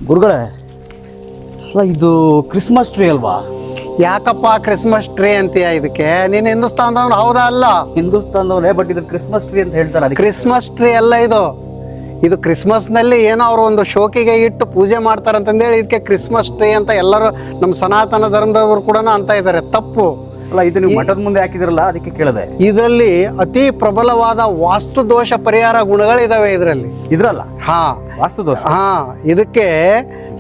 ಗುರುಗಳೇ, ಅಲ್ಲ ಇದು ಕ್ರಿಸ್ಮಸ್ ಟ್ರೀ ಅಲ್ವಾ? ಯಾಕಪ್ಪ ಕ್ರಿಸ್ಮಸ್ ಟ್ರೀ ಅಂತೀಯ? ಇದಕ್ಕೆ ನೀನು ಹಿಂದೂಸ್ತಾನದವನು ಹೌದಾ? ಅಲ್ಲ, ಹಿಂದೂಸ್ತಾನದವರೇ, ಬಟ್ ಇದು ಕ್ರಿಸ್ಮಸ್ ಟ್ರೀ ಅಂತ ಹೇಳ್ತಾರೆ. ಅದಕ್ಕೆ ಕ್ರಿಸ್ಮಸ್ ಟ್ರೀ ಅಲ್ಲ ಇದು ಕ್ರಿಸ್ಮಸ್ನಲ್ಲಿ ಏನೋ ಅವರು ಒಂದು ಶೋಕಿಗೆ ಇಟ್ಟು ಪೂಜೆ ಮಾಡ್ತಾರಂತಂದೇಳಿ ಇದಕ್ಕೆ ಕ್ರಿಸ್ಮಸ್ ಟ್ರೀ ಅಂತ ಎಲ್ಲರೂ ನಮ್ಮ ಸನಾತನ ಧರ್ಮದವರು ಕೂಡ ಅಂತ ಇದ್ದಾರೆ. ತಪ್ಪು. ಅಲ್ಲ, ಇದು ನೀವು ಮಠದ ಮುಂದೆ ಹಾಕಿದಿರಲ್ಲ, ಅದಕ್ಕೆ ಕೇಳಿದೆ. ಇದರಲ್ಲಿ ಅತಿ ಪ್ರಬಲವಾದ ವಾಸ್ತು ದೋಷ ಪರಿಹಾರ ಗುಣಗಳಿದಾವೆ ಇದ್ರಲ್ಲ. ಹಾ, ವಾಸ್ತು ದೋಷ. ಹಾ, ಇದಕ್ಕೆ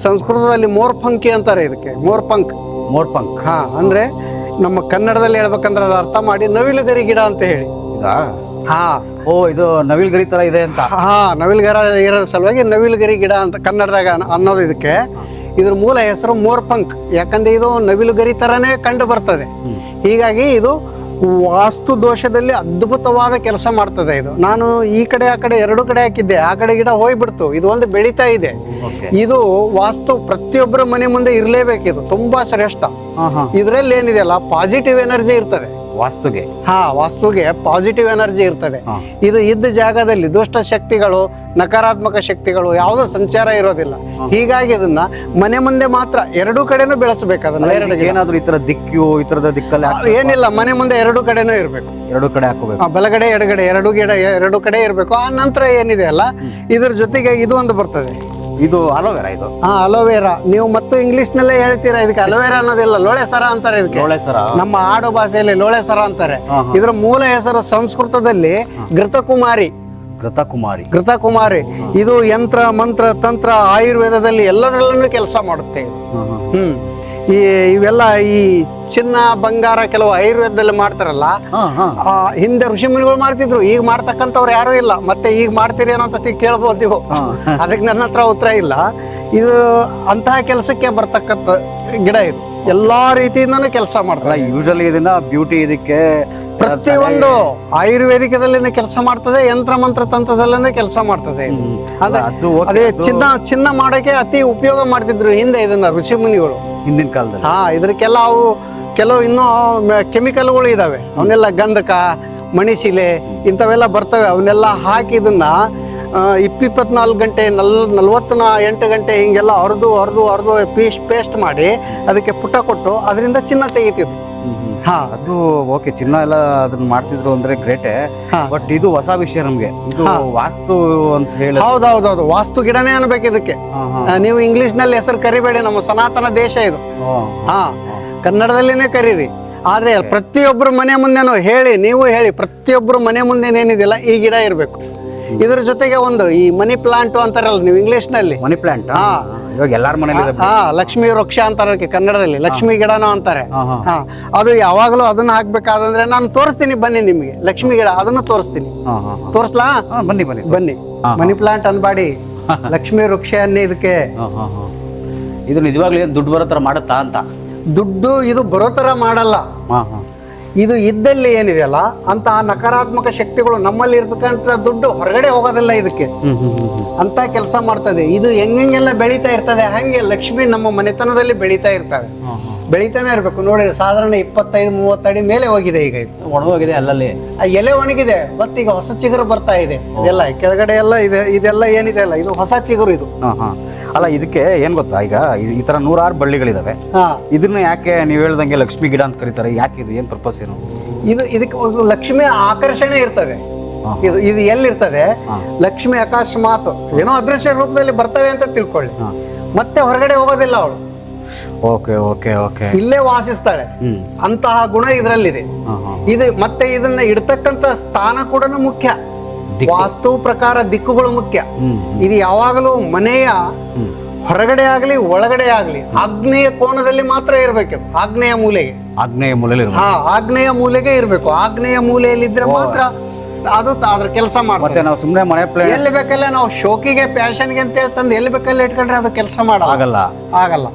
ಸಂಸ್ಕೃತದಲ್ಲಿ ಮೋರ್ಪಂಕಿ ಅಂತಾರೆ. ಇದಕ್ಕೆ ಮೋರ್ಪಂಕ್. ಹಾ, ಅಂದ್ರೆ ನಮ್ಮ ಕನ್ನಡದಲ್ಲಿ ಹೇಳ್ಬೇಕಂದ್ರೆ ಅದು ಅರ್ಥ ಮಾಡಿ ನವಿಲುಗರಿ ಗಿಡ ಅಂತ ಹೇಳಿ. ಹಾ, ಓ, ಇದು ನವಿಲುಗರಿ ತರ ಇದೆ ಅಂತ. ಹಾ, ನವಿಲುಗರ ಇರೋದ್ರ ಸಲುವಾಗಿ ನವಿಲುಗರಿ ಗಿಡ ಅಂತ ಕನ್ನಡದಾಗ ಅನ್ನೋದು ಇದಕ್ಕೆ. ಇದ್ರ ಮೂಲ ಹೆಸರು ಮೋರ್ಪಂಕ್. ಯಾಕಂದ್ರೆ ಇದು ನವಿಲುಗರಿ ತರನೇ ಕಂಡು ಬರ್ತದೆ. ಹೀಗಾಗಿ ಇದು ವಾಸ್ತು ದೋಷದಲ್ಲಿ ಅದ್ಭುತವಾದ ಕೆಲಸ ಮಾಡ್ತದೆ. ಇದು ನಾನು ಈ ಕಡೆ ಆ ಕಡೆ ಎರಡು ಕಡೆ ಹಾಕಿದ್ದೆ, ಆ ಕಡೆ ಗಿಡ ಹೋಗ್ಬಿಡ್ತು. ಇದು ಒಂದು ಬೆಳೀತಾ ಇದೆ. ಇದು ವಾಸ್ತು ಪ್ರತಿಯೊಬ್ಬರ ಮನೆ ಮುಂದೆ ಇರಲೇಬೇಕು. ಇದು ತುಂಬಾ ಶ್ರೇಷ್ಠ. ಇದ್ರಲ್ಲಿ ಏನಿದೆ ಅಲ್ಲ, ಪಾಸಿಟಿವ್ ಎನರ್ಜಿ ಇರ್ತದೆ ವಾಸ್ತುಗೆ. ಹಾ, ವಾಸ್ತುಗೆ ಪಾಸಿಟಿವ್ ಎನರ್ಜಿ ಇರ್ತದೆ. ಇದು ಇದ್ದ ಜಾಗದಲ್ಲಿ ದುಷ್ಟ ಶಕ್ತಿಗಳು, ನಕಾರಾತ್ಮಕ ಶಕ್ತಿಗಳು ಯಾವುದೋ ಸಂಚಾರ ಇರೋದಿಲ್ಲ. ಹೀಗಾಗಿ ಇದನ್ನ ಮನೆ ಮುಂದೆ ಮಾತ್ರ ಎರಡೂ ಕಡೆನೂ ಬೆಳೆಸಬೇಕು. ಅದನ್ನ ಏನಾದ್ರು ಈ ತರ ದಿಕ್ಕು, ಈ ತರದ ದಿಕ್ಕಲ್ಲಿ ಏನಿಲ್ಲ, ಮನೆ ಮುಂದೆ ಎರಡು ಕಡೆನೂ ಇರಬೇಕು. ಎರಡು ಕಡೆ ಹಾಕೋಬೇಕು. ಬಲಗಡೆ ಎಡಗಡೆ ಎರಡು ಗಿಡ ಎರಡು ಕಡೆ ಇರಬೇಕು. ಆ ನಂತರ ಏನಿದೆ ಅಲ್ಲ, ಇದ್ರ ಜೊತೆಗೆ ಇದು ಒಂದು ಬರ್ತದೆ. ಇದು ಅಲೋವೆರಾ. ಇದು ಅಲೋವೆರಾ. ನೀವು ಮತ್ತು ಇಂಗ್ಲಿಷ್ ನಲ್ಲೇ ಹೇಳ್ತೀರಾ. ಇದಕ್ಕೆ ಅಲೋವೆರಾ ಅನ್ನೋದಿಲ್ಲ, ಲೋಳೆ ಸರ ಅಂತಾರೆ ಇದಕ್ಕೆ. ನಮ್ಮ ಆಡು ಭಾಷೆಯಲ್ಲಿ ಲೋಳೆ ಸರ ಅಂತಾರೆ. ಇದರ ಮೂಲ ಹೆಸರು ಸಂಸ್ಕೃತದಲ್ಲಿ ಘೃತಕುಮಾರಿ. ಇದು ಯಂತ್ರ, ಮಂತ್ರ, ತಂತ್ರ, ಆಯುರ್ವೇದದಲ್ಲಿ ಎಲ್ಲದರಲ್ಲೂ ಕೆಲಸ ಮಾಡುತ್ತೆ. ಇವೆಲ್ಲ ಈ ಚಿನ್ನ, ಬಂಗಾರ ಕೆಲವು ಆಯುರ್ವೇದದಲ್ಲಿ ಮಾಡ್ತಾರಲ್ಲ, ಹಿಂದೆ ಋಷಿಮುನಿಗಳು ಮಾಡ್ತಿದ್ರು. ಈಗ ಮಾಡ್ತಕ್ಕಂಥವ್ರು ಯಾರು ಇಲ್ಲ. ಮತ್ತೆ ಈಗ ಮಾಡ್ತೀರಿ ಅನ್ನೋ ಕೇಳ್ಬೋದು ನೀವು. ಅದಕ್ಕೆ ನನ್ನ ಹತ್ರ ಉತ್ತರ ಇಲ್ಲ. ಇದು ಅಂತಹ ಕೆಲಸಕ್ಕೆ ಬರ್ತಕ್ಕಂಥ ಗಿಡ. ಇದು ಎಲ್ಲಾ ರೀತಿಯಿಂದನೂ ಕೆಲಸ ಮಾಡ್ತಾರೆ. ಯೂಶಲಿ ಇದನ್ನ ಬ್ಯೂಟಿ, ಇದಕ್ಕೆ ಪ್ರತಿಯೊಂದು ಆಯುರ್ವೇದಿಕದಲ್ಲಿ ಕೆಲಸ ಮಾಡ್ತದೆ, ಯಂತ್ರ ಮಂತ್ರ ತಂತ್ರದಲ್ಲೇ ಕೆಲಸ ಮಾಡ್ತದೆ. ಅದೇ ಚಿನ್ನ ಮಾಡೋಕೆ ಅತಿ ಉಪಯೋಗ ಮಾಡ್ತಿದ್ರು ಹಿಂದೆ ಇದನ್ನ ಋಷಿ ಮುನಿಗಳು ಹಿಂದಿನ ಕಾಲದಲ್ಲಿ. ಇದಕ್ಕೆಲ್ಲ ಅವು ಕೆಲವು ಇನ್ನೂ ಕೆಮಿಕಲ್ಗಳು ಇದಾವೆ. ಅವನ್ನೆಲ್ಲ ಗಂಧಕ, ಮಣಿಶಿಲೆ ಇಂಥವೆಲ್ಲ ಬರ್ತವೆ. ಅವನ್ನೆಲ್ಲ ಹಾಕಿ ಇದನ್ನ 24 ಗಂಟೆ 48 ಗಂಟೆ ಹಿಂಗೆಲ್ಲ ಅರ್ದು ಪೇಸ್ಟ್ ಮಾಡಿ ಅದಕ್ಕೆ ಪುಟ ಕೊಟ್ಟು ಅದರಿಂದ ಚಿನ್ನ ತೆಗಿತಿದ್ರು. ಅದು ಓಕೆ, ಚಿನ್ನ ಎಲ್ಲ ಅದನ್ನ ಮಾಡ್ತಿದ್ರು ಅಂದ್ರೆ ಗ್ರೇಟೆ. ಬಟ್ ಇದು ಹೊಸ ವಿಷಯ ನಮ್ಗೆ. ಇದು ವಾಸ್ತು ಅಂತ ಹೇಳಿ. ಹೌದೌದೌದು, ವಾಸ್ತು ಗಿಡನೇ ಅನ್ಬೇಕು ಇದಕ್ಕೆ. ನೀವು ಇಂಗ್ಲಿಷ್ ನಲ್ಲಿ ಹೆಸರು ಕರಿಬೇಡಿ. ನಮ್ಮ ಸನಾತನ ದೇಶ ಇದು. ಕನ್ನಡದಲ್ಲಿನೇ ಕರೀರಿ. ಆದ್ರೆ ಪ್ರತಿಯೊಬ್ಬರು ಮನೆ ಮುಂದೆನೂ ಹೇಳಿ, ನೀವು ಹೇಳಿ, ಪ್ರತಿಯೊಬ್ಬರು ಮನೆ ಮುಂದೆನೇನಿದೆಯಲ್ಲ ಈ ಗಿಡ ಇರ್ಬೇಕು. ಇದ್ರ ಜೊತೆಗೆ ಒಂದು ಈ ಮನಿ ಪ್ಲಾಂಟ್ ಅಂತಾರಲ್ಲ ನೀವು ಇಂಗ್ಲಿಷ್ ನಲ್ಲಿ. Money plant. ಇವಾಗ ಎಲ್ಲಾರ ಮನೇಲಿ ಲಕ್ಷ್ಮೀ ವೃಕ್ಷ ಅಂತಾರೆ ಅದಕ್ಕೆ ಕನ್ನಡದಲ್ಲಿ. ಲಕ್ಷ್ಮೀ ಗಿಡನೂ ಅಂತಾರೆ. ಅದು ಯಾವಾಗಲೂ ಅದನ್ನ ಹಾಕ್ಬೇಕಾದಂದ್ರೆ ನಾನು ತೋರಿಸ್ತೀನಿ, ಬನ್ನಿ ನಿಮ್ಗೆ. ಲಕ್ಷ್ಮೀ ಗಿಡ ಅದನ್ನು ತೋರಿಸ್ತೀನಿ. ತೋರಿಸ್ಲಾ? ಬನ್ನಿ. ಮನಿ ಪ್ಲಾಂಟ್ ಅನ್ಬಾಡಿ, ಲಕ್ಷ್ಮೀ ವೃಕ್ಷ ಅನ್ನಿ ಇದಕ್ಕೆ. ಇದು ನಿಜವಾಗ್ಲೂ ಏನ್ ದುಡ್ಡು ಬರೋ ತರ ಮಾಡುತ್ತಾ ಅಂತ? ದುಡ್ಡು ಇದು ಬರೋ ತರ ಮಾಡಲ್ಲ. ಇದು ಇದ್ದಲ್ಲಿ ಏನಿದೆಯಲ್ಲ ಅಂತಹ ನಕಾರಾತ್ಮಕ ಶಕ್ತಿಗಳು ನಮ್ಮಲ್ಲಿ ಇರ್ತಕ್ಕಂಥ ದುಡ್ಡು ಹೊರಗಡೆ ಹೋಗೋದಿಲ್ಲ ಇದಕ್ಕೆ. ಅಂತ ಕೆಲಸ ಮಾಡ್ತದೆ. ಇದು ಹೆಂಗೆಲ್ಲ ಬೆಳೀತಾ ಇರ್ತದೆ ಹಂಗೆ ಲಕ್ಷ್ಮಿ ನಮ್ಮ ಮನೆತನದಲ್ಲಿ ಬೆಳೀತಾ ಇರ್ತಾವೆ. ಬೆಳೀತಾನೆ ಇರ್ಬೇಕು. ನೋಡಿ, ಸಾಧಾರಣ 25-30 ಅಡಿ ಮೇಲೆ ಹೋಗಿದೆ. ಈಗ ಇದು ಒಣಗೋಗಿದೆ, ಅಲ್ಲಲ್ಲಿ ಎಲೆ ಒಣಗಿದೆ. ಮತ್ತೀಗ ಹೊಸ ಚಿಗುರು ಬರ್ತಾ ಇದೆ. ಇದೆಲ್ಲ ಕೆಳಗಡೆ ಎಲ್ಲ ಇದೆ. ಇದೆಲ್ಲ ಏನಿದೆ ಅಲ್ಲ, ಇದು ಹೊಸ ಚಿಗುರು. ಇದು ಅಲ್ಲ, ಇದಕ್ಕೆ ಏನ್ ಗೊತ್ತಾ, ಈಗ ಈ ತರ 106 ಬಳ್ಳಿಗಳಿದಾವೆ. ಇದನ್ನ ಯಾಕೆ ನೀವ್ ಹೇಳ್ದಂಗೆ ಲಕ್ಷ್ಮಿ ಗಿಡ ಅಂತ ಕರೀತಾರೆ? ಯಾಕೆ ಇದು ಏನ್ ಪರ್ಪಸ್ ಏನು? ಇದಕ್ಕೆ ಒಂದು ಲಕ್ಷ್ಮಿ ಆಕರ್ಷಣೆ ಇರ್ತದೆ. ಇದು ಎಲ್ಲಿರ್ತದೆ? ಲಕ್ಷ್ಮಿ ಅಕಸ್ಮಾತ್ ಏನೋ ಅದೃಶ್ಯ ರೂಪದಲ್ಲಿ ಬರ್ತವೆ ಅಂತ ತಿಳ್ಕೊಳ್ಳಿ. ಮತ್ತೆ ಹೊರಗಡೆ ಹೋಗೋದಿಲ್ಲ ಅವಳು. ಇಲ್ಲೇ ವಾಸಿಸ್ತಾಳೆ. ಅಂತಹ ಗುಣ ಇದರಲ್ಲಿದೆ. ಇದು ಮತ್ತೆ ಇದನ್ನ ಇಡ್ತಕ್ಕಂತ ಸ್ಥಾನ ಕೂಡ ಮುಖ್ಯ. ವಾಸ್ತು ಪ್ರಕಾರ ದಿಕ್ಕುಗಳು ಮುಖ್ಯ. ಇದು ಯಾವಾಗಲೂ ಮನೆಯ ಹೊರಗಡೆ ಆಗ್ಲಿ ಒಳಗಡೆ ಆಗ್ಲಿ ಆಗ್ನೇಯ ಕೋನದಲ್ಲಿ ಮಾತ್ರ ಇರ್ಬೇಕು. ಆಗ್ನೇಯ ಮೂಲೆಗೆ ಆಗ್ನೇಯ ಮೂಲೆಗೆ ಇರ್ಬೇಕು. ಆಗ್ನೇಯ ಮೂಲೆಯಲ್ಲಿ ಇದ್ರೆ ಮಾತ್ರ ಅದು ಅದ್ರ ಕೆಲಸ ಮಾಡುತ್ತೆ. ನಾವು ಸುಮ್ಮನೆ ಮನೆ ಎಲ್ಲಿ ಬೇಕಲ್ಲ ನಾವು ಶೋಕಿಗೆ, ಪ್ಯಾಷನ್ಗೆ ಅಂತ ಹೇಳ್ತಂದು ಎಲ್ಲಿ ಬೇಕಲ್ಲ ಇಟ್ಕೊಂಡ್ರೆ ಅದು ಕೆಲಸ ಆಗಲ್ಲ.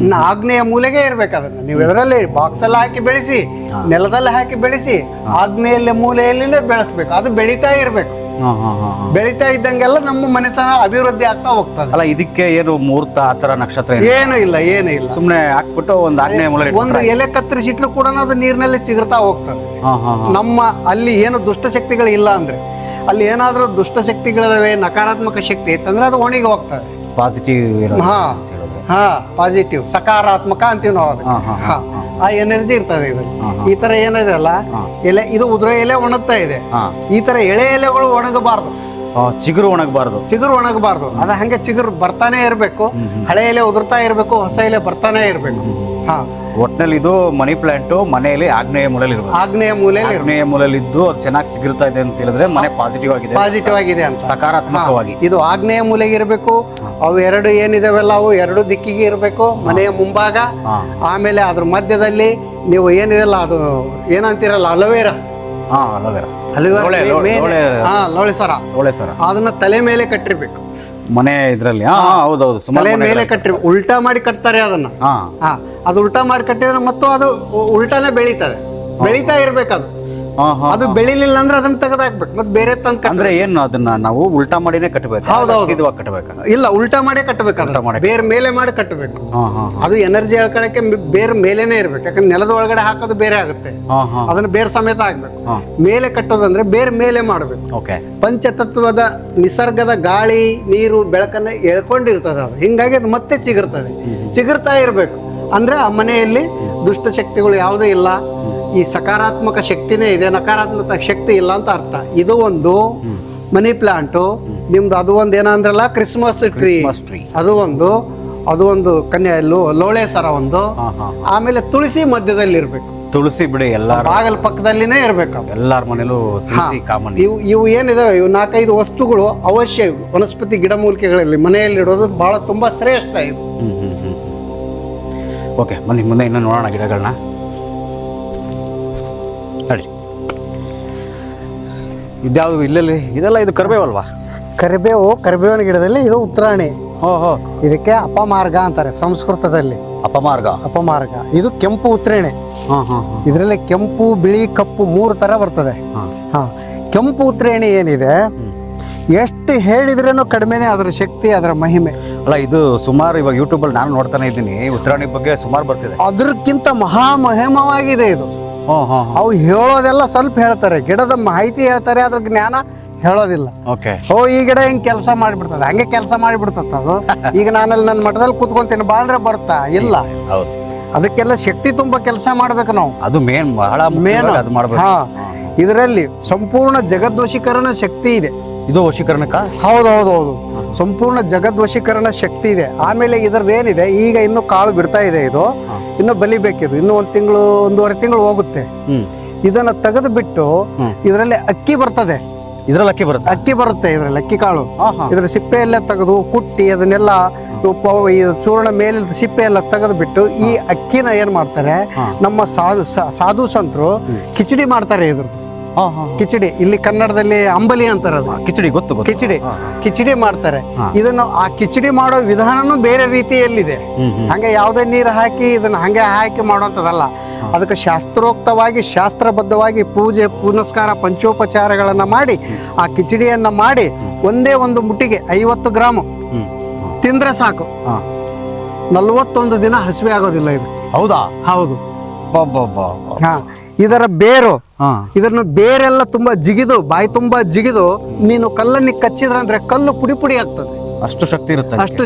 ಇನ್ನು ಆಗ್ನೇಯ ಮೂಲೆಗೆ ಇರ್ಬೇಕು. ಅದನ್ನ ನೀವು ಎದರಲ್ಲಿ ಬಾಕ್ಸ್ ಅಲ್ಲಿ ಹಾಕಿ ಬೆಳೆಸಿ, ನೆಲದಲ್ಲಿ ಹಾಕಿ ಬೆಳೆಸಿ, ಆಗ್ನೇಯ ಮೂಲೆಯಲ್ಲಿ ಬೆಳೆಸ್ಬೇಕು. ಅದು ಬೆಳೀತಾ ಇರ್ಬೇಕು. ಬೆಳೀತಾ ಇದ್ದಂಗೆಲ್ಲ ನಮ್ಮ ಮನೆತನ ಅಭಿವೃದ್ಧಿ ಆಗ್ತಾ ಹೋಗ್ತದೆ. ಅಲ್ಲ, ಇದಕ್ಕೆ ಏನು ಮುಹೂರ್ತ ಆತರ ನಕ್ಷತ್ರ ಏನು ಇಲ್ಲ. ಸುಮ್ನೆ ಹಾಕ್ಬಿಟ್ಟು ಒಂದು ಎಲೆ ಕತ್ತರಿಸಿಟ್ಲು ಕೂಡ ಅದು ನೀರಿನಲ್ಲಿ ಚಿಗುರ್ತಾ ಹೋಗ್ತದೆ. ನಮ್ಮ ಅಲ್ಲಿ ಏನು ದುಷ್ಟಶಕ್ತಿಗಳು ಇಲ್ಲ ಅಂದ್ರೆ, ಅಲ್ಲಿ ಏನಾದ್ರೂ ದುಷ್ಟಶಕ್ತಿಗಳಿದಾವೆ, ನಕಾರಾತ್ಮಕ ಶಕ್ತಿ ಇತ್ತಂದ್ರೆ ಅದು ಒಣಗಿ ಹೋಗ್ತದೆ. ಪಾಸಿಟಿವ್. ಹಾ ಹಾ ಪಾಸಿಟಿವ್ ಸಕಾರಾತ್ಮಕ ಅಂತೀವಿ ನಾವು ಅದಕ್ಕೆ. ಹಾ, ಹಾ, ಹಾ, ಆ ಎನರ್ಜಿ ಇರ್ತದೆ ಇದು. ಈ ತರ ಏನಿದೆ ಅಲ್ಲ ಎಲೆ, ಇದು ಉದುರ ಎಲೆ ಒಣಗ್ತಾ ಇದೆ. ಈ ತರ ಎಳೆ ಎಲೆಗಳು ಒಣಗಬಾರ್ದು, ಚಿಗುರು ಒಣಗಬಾರ್ದು. ಚಿಗುರು ಒಣಗಬಾರ್ದು. ಅದ ಹಂಗೆ ಚಿಗುರು ಬರ್ತಾನೆ ಇರಬೇಕು, ಹಳೆ ಎಲೆ ಉದುರ್ತಾ ಇರಬೇಕು, ಹೊಸ ಎಲೆ ಬರ್ತಾನೆ ಇರಬೇಕು. ಹಾ, ಒಟ್ನಲ್ಲಿ ಇದು ಮನಿ ಪ್ಲಾಂಟ್ ಮನೆಯಲ್ಲಿ ಆಗ್ನೇಯ ಮೂಲೆಯಲ್ಲಿ ಇರಬೇಕು. ಆಗ್ನೇಯ ಮೂಲೆಯಲ್ಲಿ ಆಗ್ನೇಯ ಮೂಲೆಯಲ್ಲಿ ಇದ್ದು ಅದು ಚೆನ್ನಾಗಿ ಚಿಗುರ್ತಾ ಇದೆ ಅಂತ ಹೇಳಿದ್ರೆ ಮನೆ ಪಾಸಿಟಿವ್ ಆಗಿದೆ, ಪಾಸಿಟಿವ್ ಆಗಿದೆ ಅಂತ. ಸಕಾರಾತ್ಮಕವಾಗಿ. ಇದು ಆಗ್ನೇಯ ಮೂಲೆಗೆ ಇರಬೇಕು. ಅವು ಎರಡು ಏನಿದಾವೆಲ್ಲ ಅವು ಎರಡು ದಿಕ್ಕಿಗೆ ಇರಬೇಕು, ಮನೆಯ ಮುಂಭಾಗ. ಆಮೇಲೆ ಅದ್ರ ಮಧ್ಯದಲ್ಲಿ ನೀವು ಏನಿದೆಲ್ಲ ಅದು ಏನಂತೀರಲ್ಲ ಅಲೋವೇರಾ. ಹಾ, ಅಲೋವೇರಾ, ಲೋಳೆ ಸರ, ಲೋಳೆ ಸರ, ಅದನ್ನ ತಲೆ ಮೇಲೆ ಕಟ್ಟಿರ್ಬೇಕು ಮನೆ ಇದ್ರಲ್ಲಿ. ಹೌದೌದು, ತಲೆ ಮೇಲೆ ಕಟ್ಟಿರ್ಬೇಕು. ಉಲ್ಟಾ ಮಾಡಿ ಕಟ್ತಾರೆ ಅದನ್ನ. ಅದು ಉಲ್ಟಾ ಮಾಡಿ ಕಟ್ಟಿದ್ರೆ ಮತ್ತು ಅದು ಉಲ್ಟಾನೇ ಬೆಳೀತದೆ, ಬೆಳೀತಾ ಇರ್ಬೇಕು ಅದು. ಅದು ಬೆಳಿಲಿಲ್ಲ ಅಂದ್ರೆ ಅದನ್ನ ತೆಗೆದಾಕ್ಬೇಕು, ಮತ್ತೆ ಬೇರೆ ತಂದು ಅಂದ್ರೆ ಏನು ಅದನ್ನ ನಾವು ಉಲ್ಟಾ ಮಾಡಿನೇ ಕಟ್ಟಬೇಕು. ಹೌದೌದು, ಕಟ್ಟಬೇಕು. ಇಲ್ಲ, ಉಲ್ಟಾ ಮಾಡೇ ಕಟ್ಟಬೇಕು, ಬೇರೆ ಮೇಲೆ ಮಾಡಿ ಕಟ್ಟಬೇಕು. ಅದು ಎನರ್ಜಿ ಹೇಳ್ಕೊಳಕ್ಕೆ ಬೇರೆ ಮೇಲೇನೆ ಇರ್ಬೇಕು. ಯಾಕಂದ್ರೆ ನೆಲದ ಒಳಗಡೆ ಹಾಕೋದು ಬೇರೆ ಆಗುತ್ತೆ, ಅದನ್ನ ಬೇರೆ ಸಮೇತ ಆಗ್ಬೇಕು. ಮೇಲೆ ಕಟ್ಟೋದಂದ್ರೆ ಬೇರೆ ಮೇಲೆ ಮಾಡ್ಬೇಕು. ಪಂಚತತ್ವದ ನಿಸರ್ಗದ ಗಾಳಿ ನೀರು ಬೆಳಕನ್ನ ಎಳ್ಕೊಂಡಿರ್ತದೆ ಅದು. ಹಿಂಗಾಗಿ ಅದು ಮತ್ತೆ ಚಿಗುರ್ತಾ ಇರ್ಬೇಕು. ಅಂದ್ರೆ ಆ ಮನೆಯಲ್ಲಿ ದುಷ್ಟಶಕ್ತಿಗಳು ಯಾವುದೇ ಇಲ್ಲ, ಈ ಸಕಾರಾತ್ಮಕ ಶಕ್ತಿನೇ ಇದೆ, ನಕಾರಾತ್ಮಕ ಶಕ್ತಿ ಇಲ್ಲ ಅಂತ ಅರ್ಥ. ಇದು ಒಂದು ಮನಿ ಪ್ಲಾಂಟು ನಿಮ್ದು. ಅದು ಒಂದು ಏನಂದ್ರಲ್ಲ ಕ್ರಿಸ್ಮಸ್ ಟ್ರೀ, ಅದು ಒಂದು ಕನ್ಯೆಯಲ್ಲೂ ಲೋಳೆ ಸರ ಒಂದು. ಆಮೇಲೆ ತುಳಸಿ ಮಧ್ಯದಲ್ಲಿ ಇರ್ಬೇಕು. ತುಳಸಿ ಬಿಡಿ ಎಲ್ಲಾರ ಬಾಗಲ ಪಕ್ಕದಲ್ಲಿನೇ ಇರ್ಬೇಕು, ಎಲ್ಲಾರ ಮನೇಲೂ ತುಳಸಿ ಕಾಮನ್. ಇವು ಏನಿದಾವೆ ಇವು 4-5 ವಸ್ತುಗಳು ಅವಶ್ಯ. ವನಸ್ಪತಿ ಗಿಡಮೂಲಿಕೆಗಳಲ್ಲಿ ಮನೆಯಲ್ಲಿ ಇಡೋದು ಬಹಳ ತುಂಬಾ ಶ್ರೇಷ್ಠ ಇದು. ಓಕೆ, ಬನ್ನಿ ಮುಂದೆ ಇನ್ನೂ ನೋಡೋಣ ಗಿಡಗಳನ್ನ. ನೋಡಿ, ಇದ್ಯಾವುದು ಇಲ್ಲೆಲ್ಲಿ ಇದೆಲ್ಲ ಇದು ಕರಿಬೇವಲ್ವಾ? ಕರಿಬೇವಿನ ಗಿಡದಲ್ಲಿ ಇದು ಉತ್ತರಾಣಿ. ಇದಕ್ಕೆ ಅಪಮಾರ್ಗ ಅಂತಾರೆ ಸಂಸ್ಕೃತದಲ್ಲಿ. ಅಪಮಾರ್ಗ ಇದು ಕೆಂಪು ಉತ್ತರಾಣಿ. ಇದರಲ್ಲಿ ಕೆಂಪು, ಬಿಳಿ, ಕಪ್ಪು 3 ತರ ಬರ್ತದೆ. ಕೆಂಪು ಉತ್ತರಾಣಿ ಏನಿದೆ, ಎಷ್ಟು ಹೇಳಿದ್ರೇನು ಕಡಿಮೆನೆ ಅದರ ಶಕ್ತಿ, ಅದರ ಮಹಿಮೆ. ಅಲ್ಲ, ಇದು ಸುಮಾರು ಇವಾಗ ಯೂಟ್ಯೂಬಲ್ಲಿ ನಾನು ನೋಡ್ತಾನೆ ಇದ್ದೀನಿ, ಉತ್ತರಾಣಿ ಬಗ್ಗೆ ಸುಮಾರು ಬರ್ತಿದೆ. ಅದಕ್ಕಿಂತ ಮಹಾಮಹಿಮವಾಗಿದೆ ಇದು. ಅವು ಹೇಳೋದೆಲ್ಲ ಸ್ವಲ್ಪ ಹೇಳ್ತಾರೆ, ಗಿಡದ ಮಾಹಿತಿ ಹೇಳ್ತಾರೆ, ಅದ್ರ ಜ್ಞಾನ ಹೇಳೋದಿಲ್ಲ. ಈ ಗಿಡ ಹಿಂಗ್ ಕೆಲಸ ಮಾಡಿಬಿಡ್ತದೆ, ಹಂಗೆ ಕೆಲಸ ಮಾಡಿಬಿಡ್ತದ ಅದು. ಈಗ ನಾನಲ್ಲಿ ನನ್ನ ಮಠದಲ್ಲಿ ಕುತ್ಕೊಂತೀನಿ ಬಾ ಅಂದ್ರೆ ಬರ್ತಾ ಇಲ್ಲ. ಅದಕ್ಕೆಲ್ಲ ಶಕ್ತಿ ತುಂಬಾ ಕೆಲಸ ಮಾಡ್ಬೇಕು ನಾವು. ಅದು ಮೇನ್, ಬಹಳ ಮೇನ್. ಇದರಲ್ಲಿ ಸಂಪೂರ್ಣ ಜಗದ್ವಶೀಕರಣ ಶಕ್ತಿ ಇದೆ. ಇದು ವಶೀಕರಣಕ್ಕ? ಹೌದು, ಸಂಪೂರ್ಣ ಜಗದ್ವಶೀಕರಣ ಶಕ್ತಿ ಇದೆ. ಆಮೇಲೆ ಇದರದ್ದು ಏನಿದೆ, ಈಗ ಇನ್ನು ಕಾಳು ಬಿಡ್ತಾ ಇದೆ, ಇದು ಇನ್ನು ಬಲಿಬೇಕಿದು. ಇನ್ನು 1 ತಿಂಗಳು 1.5 ತಿಂಗಳು ಹೋಗುತ್ತೆ. ಇದನ್ನ ತೆಗೆದು ಬಿಟ್ಟು ಇದರಲ್ಲಿ ಅಕ್ಕಿ ಬರ್ತದೆ. ಅಕ್ಕಿ ಬರುತ್ತೆ ಇದರಲ್ಲಿ, ಅಕ್ಕಿ ಕಾಳು. ಇದ್ರ ಸಿಪ್ಪೆ ಎಲ್ಲ ತೆಗೆದು ಕುಟ್ಟಿ ಅದನ್ನೆಲ್ಲ ಚೂರ್ಣ ಮೇಲೆ ಸಿಪ್ಪೆ ಎಲ್ಲ ತೆಗೆದು ಬಿಟ್ಟು ಈ ಅಕ್ಕಿನ ಏನ್ ಮಾಡ್ತಾರೆ, ನಮ್ಮ ಸಾಧು ಸಂತರು ಕಿಚಡಿ ಮಾಡ್ತಾರೆ. ಇದ್ರದ್ದು ಕಿಚಡಿ, ಇಲ್ಲಿ ಕನ್ನಡದಲ್ಲಿ ಅಂಬಲಿ ಅಂತಾರೆ. ಅದು ಕಿಚಡಿ ಗೊತ್ತು. ಕಿಚಡಿ ಮಾಡ್ತಾರೆ. ಇದನ್ನು ಆ ಕಿಚಡಿ ಮಾಡೋ ವಿಧಾನನೂ ಬೇರೆ ರೀತಿಯಲ್ಲಿದೆ. ಹಂಗೆ ಯಾವುದೇ ನೀರು ಹಾಕಿ ಇದನ್ನ ಹಂಗೆ ಹಾಕಿ ಮಾಡುವಂಥದ್ದಲ್ಲ. ಅದಕ್ಕೆ ಶಾಸ್ತ್ರೋಕ್ತವಾಗಿ, ಶಾಸ್ತ್ರಬದ್ಧವಾಗಿ ಪೂಜೆ ಪುನಸ್ಕಾರ ಪಂಚೋಪಚಾರಗಳನ್ನ ಮಾಡಿ ಆ ಕಿಚಡಿಯನ್ನ ಮಾಡಿ ಒಂದೇ ಒಂದು ಮುಟ್ಟಿಗೆ 50 ಗ್ರಾಮ್ ತಿಂದ್ರೆ ಸಾಕು. 41 ದಿನ ಹಸಿವೆ ಆಗೋದಿಲ್ಲ ಇದು. ಹೌದಾ? ಹೌದು. ಇದರ ಬೇರು, ಇದನ್ನು ಬೇರೆಲ್ಲ ತುಂಬಾ ಜಿಗಿದು, ಬಾಯಿ ತುಂಬಾ ಜಿಗಿದು ನೀನು ಕಲ್ಲನ್ನು ಕಚ್ಚಿದ್ರಂದ್ರೆ ಕಲ್ಲು ಪುಡಿ ಪುಡಿ ಆಗ್ತದೆ. ಅಷ್ಟು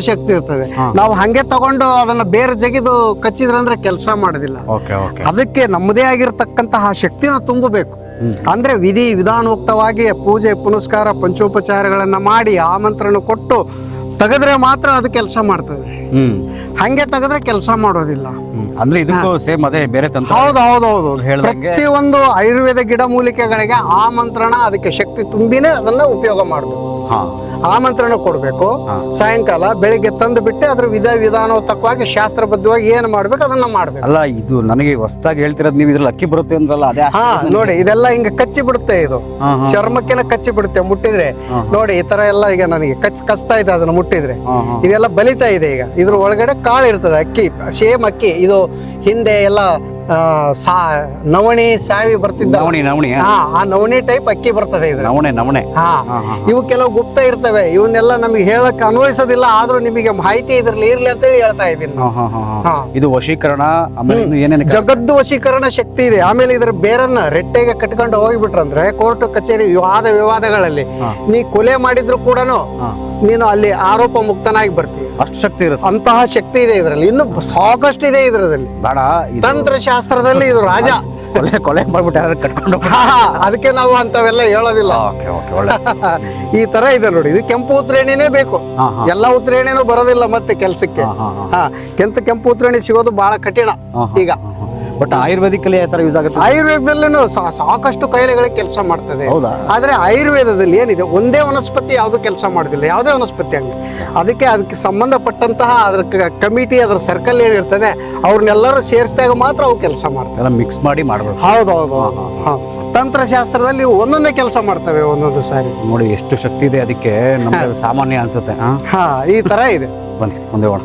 ಶಕ್ತಿ ಇರ್ತದೆ. ನಾವು ಹಂಗೆ ತಗೊಂಡು ಅದನ್ನ ಬೇರೆ ಜಗಿದು ಕಚ್ಚಿದ್ರಂದ್ರೆ ಕೆಲಸ ಮಾಡೋದಿಲ್ಲ. ಅದಕ್ಕೆ ನಮ್ಮದೇ ಆಗಿರತಕ್ಕಂತಹ ಶಕ್ತಿನ ತುಂಬಬೇಕು. ಅಂದ್ರೆ ವಿಧಿ ವಿಧಾನೋಕ್ತವಾಗಿ ಪೂಜೆ ಪುನಸ್ಕಾರ ಪಂಚೋಪಚಾರಗಳನ್ನ ಮಾಡಿ ಆಮಂತ್ರಣ ಕೊಟ್ಟು ತೆಗೆದ್ರೆ ಮಾತ್ರ ಅದು ಕೆಲಸ ಮಾಡ್ತದೆ. ಹಂಗೆ ತೆಗೆದ್ರೆ ಕೆಲಸ ಮಾಡೋದಿಲ್ಲ. ಅಂದ್ರೆ ಇದಕ್ಕೂ ಸೇಮ್ ಅದೇ ಬೇರೆ ತಂತ್ರ. ಹೌದು. ಪ್ರತಿಯೊಂದು ಆಯುರ್ವೇದ ಗಿಡ ಮೂಲಿಕೆಗಳಿಗೆ ಆಮಂತ್ರಣ, ಅದಕ್ಕೆ ಶಕ್ತಿ ತುಂಬಿನೇ ಅದನ್ನ ಉಪಯೋಗ ಮಾಡಬೇಕು. ಆಮಂತ್ರಣ ಕೊಡ್ಬೇಕು. ಸಾಯಂಕಾಲ ಬೆಳಿಗ್ಗೆ ತಂದು ಬಿಟ್ಟು ಅದ್ರ ವಿಧಾನೋತ್ತಕವಾಗಿ ಶಾಸ್ತ್ರಬದ್ಧವಾಗಿ ಏನ್ ಮಾಡ್ಬೇಕು ಅದನ್ನ ಮಾಡ್ಬೇಕು. ಅಲ್ಲ, ಇದು ನನಗೆ ಹೊಸದಾಗಿ ಹೇಳ್ತಿರೋದು, ನೀವು ಇದ್ರಲ್ಲಿ ಅಕ್ಕಿ ಬರುತ್ತೆ ಅಂದ್ರಲ್ಲ, ಅದೇ? ನೋಡಿ, ಇದೆಲ್ಲ ಹಿಂಗ ಕಚ್ಚಿ ಬಿಡುತ್ತೆ. ಇದು ಚರ್ಮಕ್ಕೆನ ಕಚ್ಚಿ ಬಿಡುತ್ತೆ ಮುಟ್ಟಿದ್ರೆ. ನೋಡಿ, ಈ ತರ ಎಲ್ಲ ಈಗ ನನಗೆ ಕಚ್ತಾ ಇದೆ ಅದನ್ನ ಮುಟ್ಟಿದ್ರೆ. ಇದೆಲ್ಲ ಬಲಿತಾ ಇದೆ. ಈಗ ಇದ್ರ ಒಳಗಡೆ ಕಾಳು ಇರ್ತದೆ, ಅಕ್ಕಿ, ಸೇಮ್ ಅಕ್ಕಿ. ಇದು ಹಿಂದೆ ಎಲ್ಲ ನವಣಿ ಸಾವಿ ಬರ್ತಿದ್ದ, ಆ ನವಣಿ ಟೈಪ್ ಅಕ್ಕಿ ಬರ್ತದೆ. ಇವು ಕೆಲವು ಗುಪ್ತ ಇರ್ತವೆ, ಇವನ್ನೆಲ್ಲ ನಮಗೆ ಹೇಳಕ್ ಅನ್ವಯಿಸೋದಿಲ್ಲ. ಆದ್ರೂ ನಿಮಗೆ ಮಾಹಿತಿ ಇದ್ರಲ್ಲಿ ಇರ್ಲಿ ಅಂತ ಹೇಳಿ ಹೇಳ್ತಾ ಇದ್ದೀನಿ. ಇದು ವಶೀಕರಣ, ಜಗದ್ದು ವಶೀಕರಣ ಶಕ್ತಿ ಇದೆ. ಆಮೇಲೆ ಇದ್ರ ಬೇರನ್ನ ರೆಟ್ಟೆಗೆ ಕಟ್ಕೊಂಡು ಹೋಗಿಬಿಟ್ರಂದ್ರೆ ಕೋರ್ಟ್ ಕಚೇರಿ ವಿವಾದಗಳಲ್ಲಿ ನೀ ಕೊಲೆ ಮಾಡಿದ್ರು ಕೂಡ ನೀನು ಅಲ್ಲಿ ಆರೋಪ ಮುಕ್ತನಾಗಿ ಬರ್ತೀವಿ. ಅಷ್ಟು ಶಕ್ತಿ ಇರುತ್ತೆ. ಅಂತಹ ಶಕ್ತಿ ಇದೆ ಇದರಲ್ಲಿ, ಇನ್ನು ಸಾಕಷ್ಟು ಇದೆ ಇದರಲ್ಲಿ. ಬೇಡ ಇದು ತಂತ್ರಶಾಸ್ತ್ರದಲ್ಲಿ ಇದು ರಾಜ. ಕೊಲೆ ಮಾಡ್ಬಿಟ್ಟು ಯಾರು ಕಟ್ಕೊಂಡು ಅದಕ್ಕೆ ನಾವು ಅಂತವೆಲ್ಲ ಹೇಳೋದಿಲ್ಲ. ಓಕೆ ಓಕೆ ಒಳ್ಳೆ. ಈ ತರ ಇದೆ ನೋಡಿ, ಇದು ಕೆಂಪು ಉತ್ರೇಣಿನೇ ಬೇಕು. ಎಲ್ಲ ಉತ್ರೇಣಿನೂ ಬರೋದಿಲ್ಲ ಮತ್ತೆ ಕೆಲಸಕ್ಕೆ. ಕೆಂಪು ಉತ್ರೇಣಿ ಸಿಗೋದು ಬಹಳ ಕಠಿಣ ಈಗ. ಬಟ್ ಆಯುರ್ವೇದಿಕಲ್ಲಿ ಯಾವ ತರ ಯೂಸ್ ಆಗುತ್ತೆ? ಆಯುರ್ವೇದದಲ್ಲಿನೂ ಸಾಕಷ್ಟು ಕಾಯಿಲೆಗಳಿಗೆ ಕೆಲಸ ಮಾಡ್ತದೆ. ಹೌದಾ? ಆದ್ರೆ ಆಯುರ್ವೇದದಲ್ಲಿ ಏನಿದೆ, ಒಂದೇ ವನಸ್ಪತಿ ಯಾವುದು ಕೆಲಸ ಮಾಡೋದಿಲ್ಲ, ಯಾವುದೇ ವನಸ್ಪತಿ ಹಂಗೆ. ಅದಕ್ಕೆ ಸಂಬಂಧಪಟ್ಟಂತಹ ಅದ್ರ ಕಮಿಟಿ, ಅದ್ರ ಸರ್ಕಲ್ ಏನಿರ್ತದೆ ಅವ್ರನ್ನೆಲ್ಲರೂ ಸೇರಿಸಿದಾಗ ಮಾತ್ರ ಅವು ಕೆಲಸ ಮಾಡ್ತವೆ. ಎಲ್ಲ ಮಿಕ್ಸ್ ಮಾಡಿ ಮಾಡ್ಬೇಕು. ಹೌದೌದು. ತಂತ್ರಶಾಸ್ತ್ರದಲ್ಲಿ ಒಂದೊಂದೇ ಕೆಲಸ ಮಾಡ್ತವೆ ಒಂದೊಂದು ಸಾರಿ. ನೋಡಿ ಎಷ್ಟು ಶಕ್ತಿ ಇದೆ ಅದಕ್ಕೆ, ನಮ್ಗೆ ಸಾಮಾನ್ಯ ಅನ್ಸುತ್ತೆ. ಈ ತರ ಇದೆ. ಬನ್ನಿ ಮುಂದೆ ಹೋಗೋಣ.